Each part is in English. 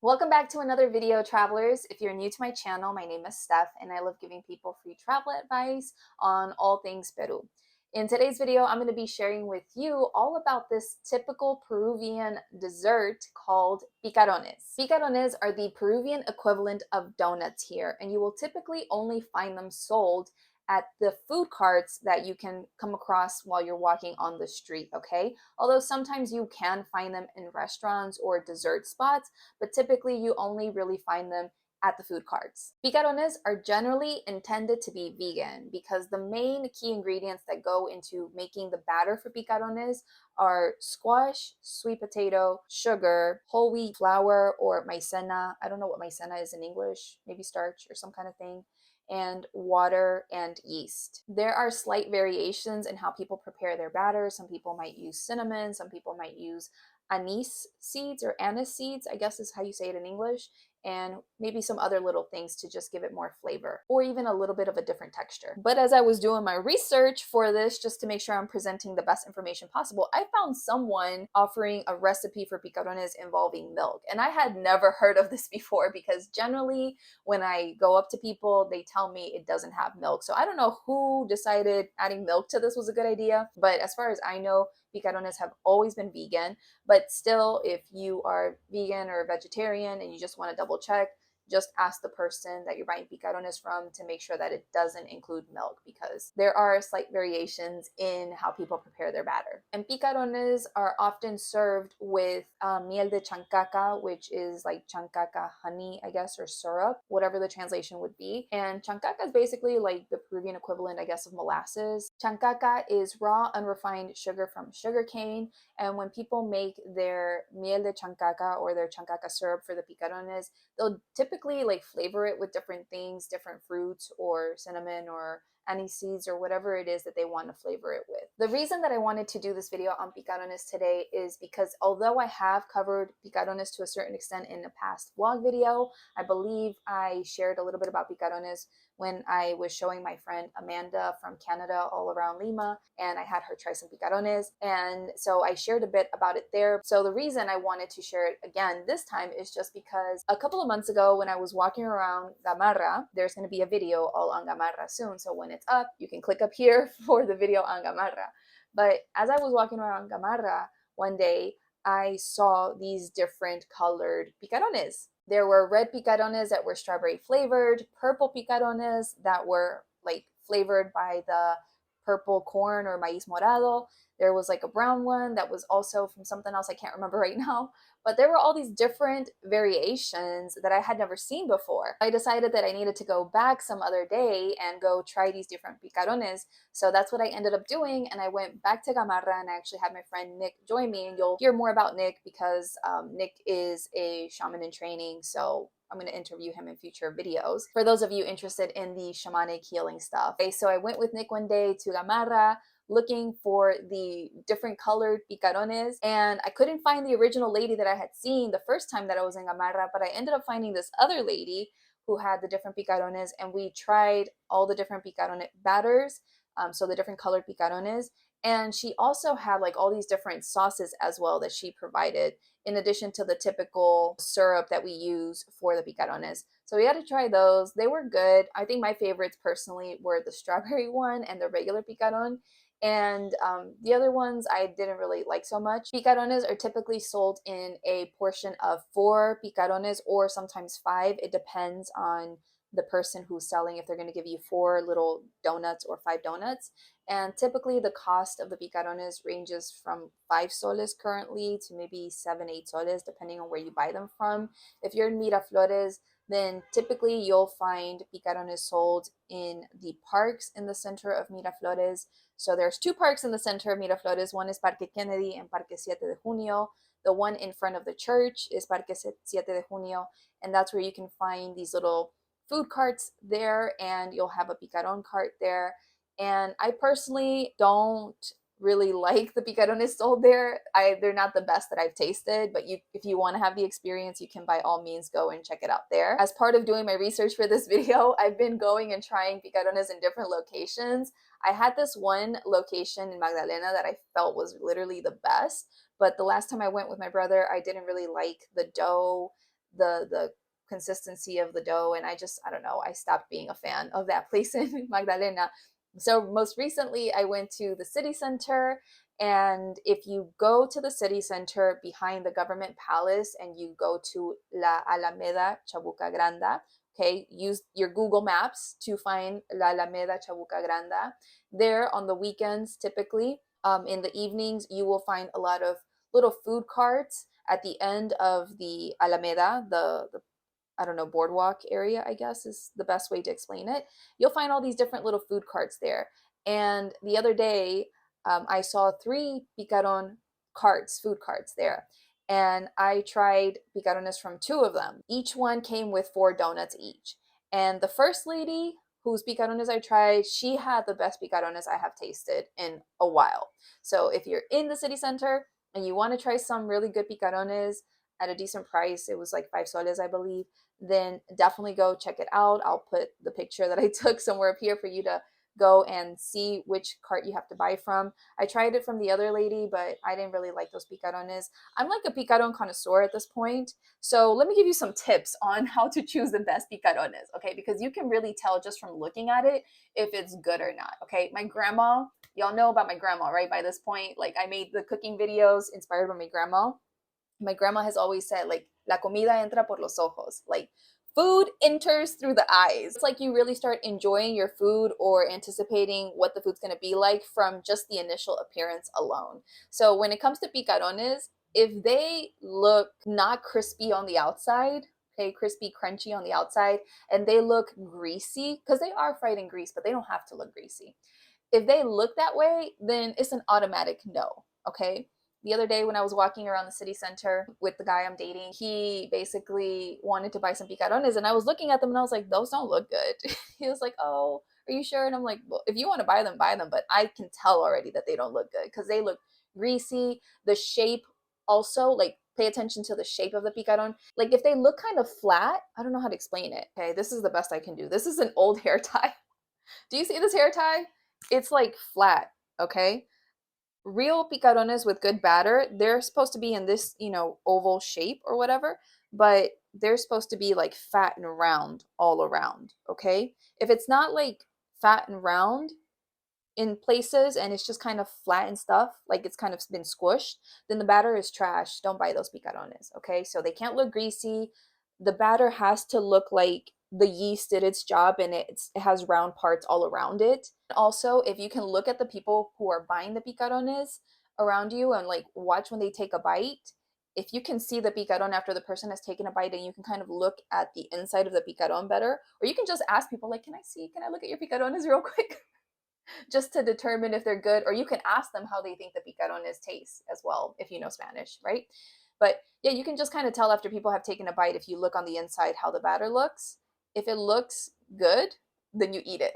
Welcome back to another video, travelers. If you're new to my channel, my name is Steph, and I love giving people free travel advice on all things Peru. In today's video, I'm going to be sharing with you all about this typical Peruvian dessert called picarones. Picarones are the Peruvian equivalent of donuts here, and you will typically only find them sold at the food carts that you can come across while you're walking on the street, okay? Although sometimes you can find them in restaurants or dessert spots, but typically you only really find them at the food carts. Picarones are generally intended to be vegan because the main key ingredients that go into making the batter for picarones are squash, sweet potato, sugar, whole wheat flour or maicena. I don't know what maicena is in English, maybe starch or some kind of thing, and water and yeast. There are slight variations in how people prepare their batter. Some people might use cinnamon, some people might use anise seeds or anise seeds, I guess is how you say it in English, and maybe some other little things to just give it more flavor or even a little bit of a different texture. But as I was doing my research for this, just to make sure I'm presenting the best information possible, I found someone offering a recipe for picarones involving milk. And I had never heard of this before because generally when I go up to people, they tell me it doesn't have milk. So I don't know who decided adding milk to this was a good idea, but as far as I know, picarones have always been vegan. But still, if you are vegan or vegetarian and you just want to double check, just ask the person that you're buying picarones from to make sure that it doesn't include milk, because there are slight variations in how people prepare their batter. And picarones are often served with miel de chancaca, which is like chancaca honey, I guess, or syrup, whatever the translation would be. And chancaca is basically like the Peruvian equivalent, I guess, of molasses. Chancaca is raw, unrefined sugar from sugarcane. And when people make their miel de chancaca or their chancaca syrup for the picarones, they'll typically like flavor it with different things, different fruits or cinnamon or anise seeds or whatever it is that they want to flavor it with. The reason that I wanted to do this video on picarones today is because although I have covered picarones to a certain extent in a past vlog video, I believe I shared a little bit about picarones when I was showing my friend Amanda from Canada all around Lima, and I had her try some picarones, and so I shared a bit about it there. So the reason I wanted to share it again this time is just because a couple of months ago when I was walking around Gamarra, there's going to be a video all on Gamarra soon, so when it's up, you can click up here for the video on Gamarra. But as I was walking around Gamarra one day, I saw these different colored picarones. There were red picarones that were strawberry flavored, purple picarones that were like flavored by the purple corn or maíz morado. There was like a brown one that was also from something else I can't remember right now. But there were all these different variations that I had never seen before. I decided that I needed to go back some other day and go try these different picarones. So that's what I ended up doing. And I went back to Gamarra and I actually had my friend Nick join me. And you'll hear more about Nick because Nick is a shaman in training. So I'm going to interview him in future videos for those of you interested in the shamanic healing stuff. Okay, so I went with Nick one day to Gamarra looking for the different colored picarones, and I couldn't find the original lady that I had seen the first time that I was in Gamarra, but I ended up finding this other lady who had the different picarones, and we tried all the different picarone batters, so the different colored picarones, and she also had like all these different sauces as well that she provided in addition to the typical syrup that we use for the picarones. So we had to try those. They were good. I think my favorites personally were the strawberry one and the regular picaron. And the other ones I didn't really like so much. Picarones are typically sold in a portion of 4 picarones or sometimes 5. It depends on the person who's selling, if they're going to give you 4 little donuts or 5 donuts. And typically the cost of the picarones ranges from 5 soles currently to maybe 7, 8 soles, depending on where you buy them from. If you're in Miraflores, then typically you'll find picarones sold in the parks in the center of Miraflores. So there's 2 parks in the center of Miraflores. One is Parque Kennedy and Parque 7 de Junio. The one in front of the church is Parque 7 de Junio, and that's where you can find these little food carts there, and you'll have a picaron cart there. And I personally don't really like the picarones sold there. They're not the best that I've tasted, but if you want to have the experience, you can by all means go and check it out there. As part of doing my research for this video, I've been going and trying picarones in different locations. I had this one location in Magdalena that I felt was literally the best, but the last time I went with my brother, I didn't really like the dough the consistency of the dough, and I don't know, I stopped being a fan of that place in Magdalena. So most recently I went to the city center, and if you go to the city center behind the government palace and you go to La Alameda Chabuca Granda, okay, use your Google Maps to find La Alameda Chabuca Granda. There on the weekends, typically, in the evenings, you will find a lot of little food carts at the end of the Alameda, the I don't know, boardwalk area, I guess is the best way to explain it. You'll find all these different little food carts there. And the other day, I saw 3 picaron carts, food carts there. And I tried picarones from 2 of them. Each one came with 4 donuts each. And the first lady whose picarones I tried, she had the best picarones I have tasted in a while. So if you're in the city center and you want to try some really good picarones at a decent price, it was like 5 soles, I believe, then definitely go check it out. I'll put the picture that I took somewhere up here for you to go and see which cart you have to buy from. I tried it from the other lady, but I didn't really like those picarones. I'm like a picaron connoisseur at this point. So let me give you some tips on how to choose the best picarones, okay? Because you can really tell just from looking at it if it's good or not, okay? My grandma, y'all know about my grandma, right? By this point, like I made the cooking videos inspired by my grandma. My grandma has always said, like, la comida entra por los ojos. Like, food enters through the eyes. It's like you really start enjoying your food or anticipating what the food's going to be like from just the initial appearance alone. So when it comes to picarones, if they look not crispy on the outside, okay, crispy, crunchy on the outside, and they look greasy, because they are fried in grease, but they don't have to look greasy. If they look that way, then it's an automatic no, okay? The other day when I was walking around the city center with the guy I'm dating, he basically wanted to buy some picarones, and I was looking at them and I was like, those don't look good. He was like, oh, are you sure? And I'm like, well, if you want to buy them, but I can tell already that they don't look good because they look greasy. The shape also, like, pay attention to the shape of the picaron. Like, if they look kind of flat, I don't know how to explain it. Okay, this is the best I can do. This is an old hair tie. Do you see this hair tie? It's like flat, okay? Real picarones with good batter, they're supposed to be in this, oval shape or whatever, but they're supposed to be like fat and round all around, okay? If it's not like fat and round in places and it's just kind of flat and stuff, like it's kind of been squished, then the batter is trash. Don't buy those picarones, okay? So they can't look greasy. The batter has to look like the yeast did its job and it has round parts all around it. Also, if you can look at the people who are buying the picarones around you and like watch when they take a bite, if you can see the picaron after the person has taken a bite and you can kind of look at the inside of the picaron better, or you can just ask people like, can I look at your picarones real quick? Just to determine if they're good, or you can ask them how they think the picarones taste as well if you know Spanish, right? But yeah, you can just kind of tell after people have taken a bite if you look on the inside how the batter looks. If it looks good, then you eat it.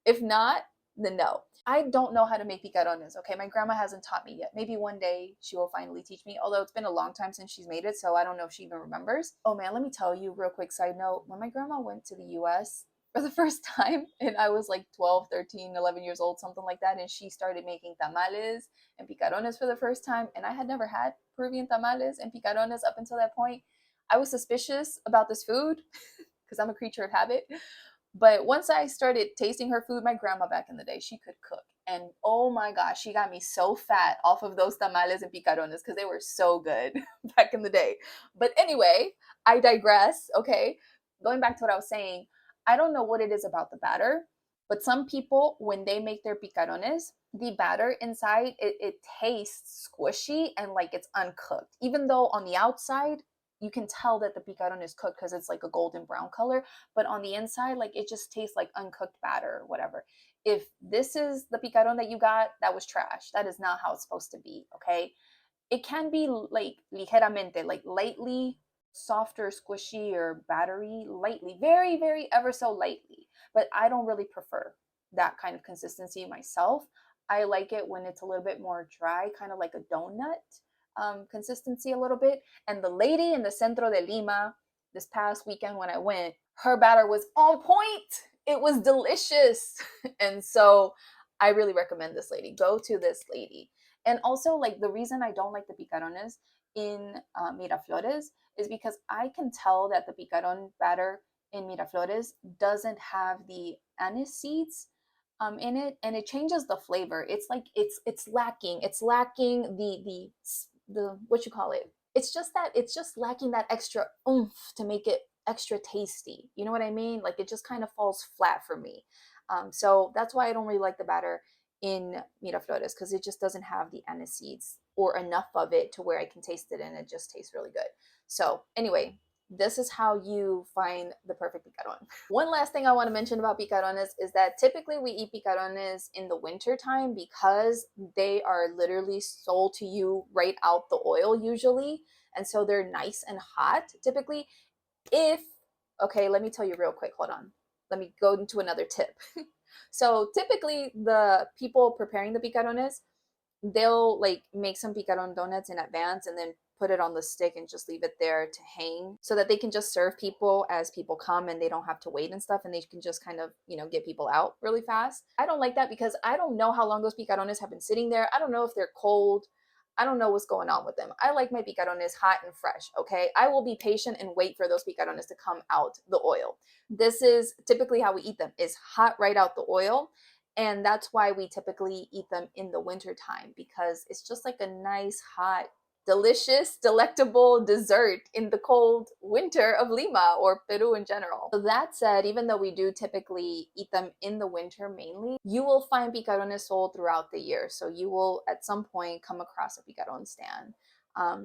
If not, then no. I don't know how to make picarones, okay? My grandma hasn't taught me yet. Maybe one day she will finally teach me, although it's been a long time since she's made it, so I don't know if she even remembers. Oh man, let me tell you real quick side note. When my grandma went to the US for the first time, and I was like 12, 13, 11 years old, something like that, and she started making tamales and picarones for the first time, and I had never had Peruvian tamales and picarones up until that point. I was suspicious about this food because I'm a creature of habit. But once I started tasting her food, my grandma back in the day, she could cook. And oh my gosh, she got me so fat off of those tamales and picarones because they were so good back in the day. But anyway, I digress, okay? Going back to what I was saying, I don't know what it is about the batter, but some people, when they make their picarones, the batter inside, it tastes squishy and like it's uncooked. Even though on the outside, you can tell that the picaron is cooked because it's like a golden brown color, but on the inside, like it just tastes like uncooked batter or whatever. If this is the picaron that you got, that was trash. That is not how it's supposed to be, okay? It can be like ligeramente, like lightly softer, squishy, or battery, lightly, very, very ever so lightly. But I don't really prefer that kind of consistency myself. I like it when it's a little bit more dry, kind of like a donut consistency a little bit. And the lady in the Centro de Lima this past weekend when I went, her batter was on point. It was delicious. And so I really recommend this lady. Go to this lady. And also, like, the reason I don't like the picarones in Miraflores is because I can tell that the picaron batter in Miraflores doesn't have the anise seeds in it, and it changes the flavor. It's like it's lacking. It's lacking the what you call it. It's just that it's just lacking that extra oomph to make it extra tasty. You know what I mean? Like it just kind of falls flat for me. So that's why I don't really like the batter in Miraflores, because it just doesn't have the anise seeds or enough of it to where I can taste it and it just tastes really good. So anyway, this is how you find the perfect picaron. One last thing I want to mention about picarones is that typically we eat picarones in the winter time because they are literally sold to you right out the oil usually. And so they're nice and hot typically. If, okay, let me tell you real quick, hold on. Let me go into another tip. So typically the people preparing the picarones, they'll like make some picaron donuts in advance and then put it on the stick and just leave it there to hang so that they can just serve people as people come and they don't have to wait and stuff, and they can just kind of, you know, get people out really fast. I don't like that because I don't know how long those picarones have been sitting there. I don't know if they're cold. I don't know what's going on with them. I like my picarones hot and fresh, okay? I will be patient and wait for those picarones to come out the oil. This is typically how we eat them, is hot right out the oil. And that's why we typically eat them in the winter time, because it's just like a nice, hot, delicious, delectable dessert in the cold winter of Lima or Peru in general. So that said, even though we do typically eat them in the winter mainly, you will find picarones sold throughout the year. So you will at some point come across a picaron stand.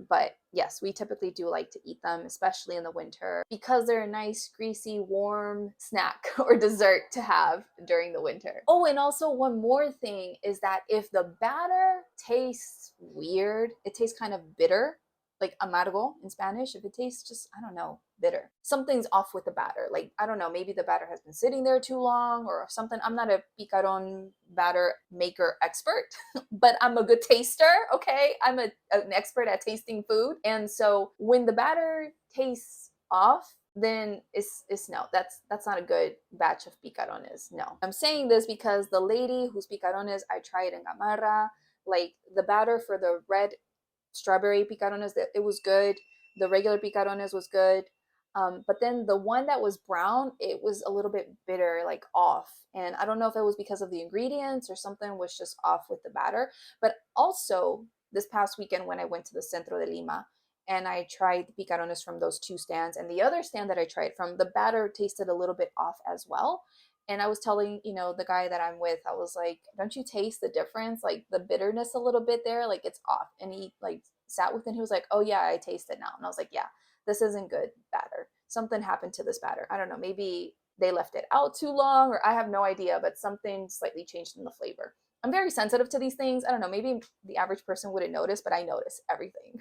But yes, we typically do like to eat them, especially in the winter, because they're a nice, greasy, warm snack or dessert to have during the winter. Oh, and also one more thing is that if the batter tastes weird, it tastes kind of bitter, like amargo in Spanish. If it tastes just, I don't know, bitter, something's off with the batter. Like, I don't know, maybe the batter has been sitting there too long or something. I'm not a picaron batter maker expert, but I'm a good taster, okay? I'm an expert at tasting food. And so when the batter tastes off, then it's no, that's not a good batch of picarones. No. I'm saying this because the lady whose picarones I tried in Gamarra, like the batter for the red strawberry picarones, that it was good. The regular picarones was good. But then the one that was brown, it was a little bit bitter, like off. And I don't know if it was because of the ingredients or something was just off with the batter. But also this past weekend when I went to the Centro de Lima and I tried picarones from those two stands, and the other stand that I tried from, the batter tasted a little bit off as well. And I was telling, you know, the guy that I'm with, I was like, don't you taste the difference? Like the bitterness a little bit there, like it's off. And he like sat with it and he was like, oh yeah, I taste it now. And I was like, yeah, this isn't good batter. Something happened to this batter. I don't know, maybe they left it out too long, or I have no idea, but something slightly changed in the flavor. I'm very sensitive to these things. I don't know, maybe the average person wouldn't notice, but I notice everything.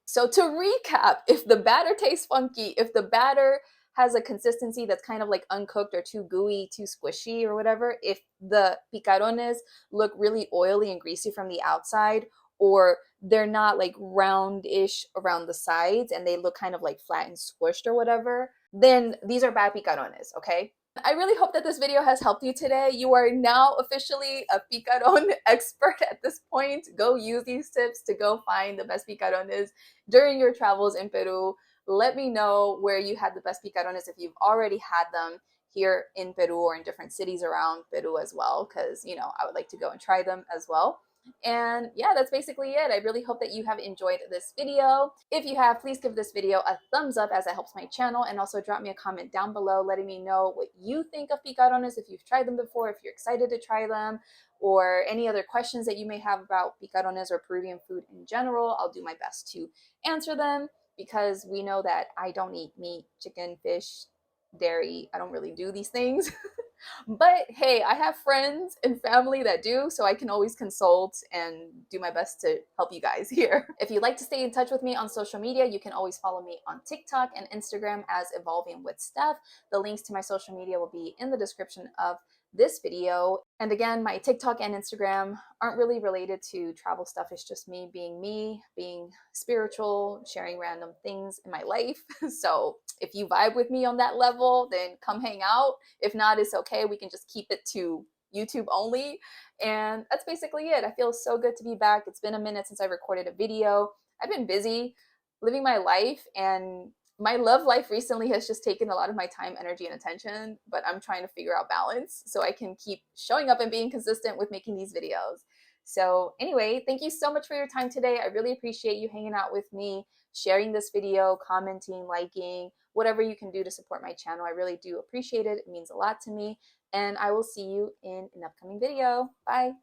So to recap, if the batter tastes funky, if the batter has a consistency that's kind of like uncooked or too gooey, too squishy or whatever, if the picarones look really oily and greasy from the outside, or they're not like roundish around the sides and they look kind of like flat and squished or whatever, then these are bad picarones, okay? I really hope that this video has helped you today. You are now officially a picaron expert at this point. Go use these tips to go find the best picarones during your travels in Peru. Let me know where you had the best picarones, if you've already had them here in Peru or in different cities around Peru as well, because, you know, I would like to go and try them as well. And yeah, that's basically it. I really hope that you have enjoyed this video. If you have, please give this video a thumbs up as it helps my channel, and also drop me a comment down below letting me know what you think of picarones, if you've tried them before, if you're excited to try them, or any other questions that you may have about picarones or Peruvian food in general. I'll do my best to answer them, because we know that I don't eat meat, chicken, fish, dairy. I don't really do these things. But hey, I have friends and family that do, so I can always consult and do my best to help you guys here. If you'd like to stay in touch with me on social media, you can always follow me on TikTok and Instagram as Evolving with Stef. The links to my social media will be in the description of this video. And again, my TikTok and Instagram aren't really related to travel stuff. It's just me, being spiritual, sharing random things in my life. So if you vibe with me on that level, then come hang out. If not, it's okay. We can just keep it to YouTube only. And that's basically it. I feel so good to be back. It's been a minute since I recorded a video. I've been busy. living my life, and my love life recently has just taken a lot of my time, energy, and attention, but I'm trying to figure out balance so I can keep showing up and being consistent with making these videos. So anyway, thank you so much for your time today. I really appreciate you hanging out with me, sharing this video, commenting, liking, whatever you can do to support my channel. I really do appreciate it. It means a lot to me. And I will see you in an upcoming video. Bye.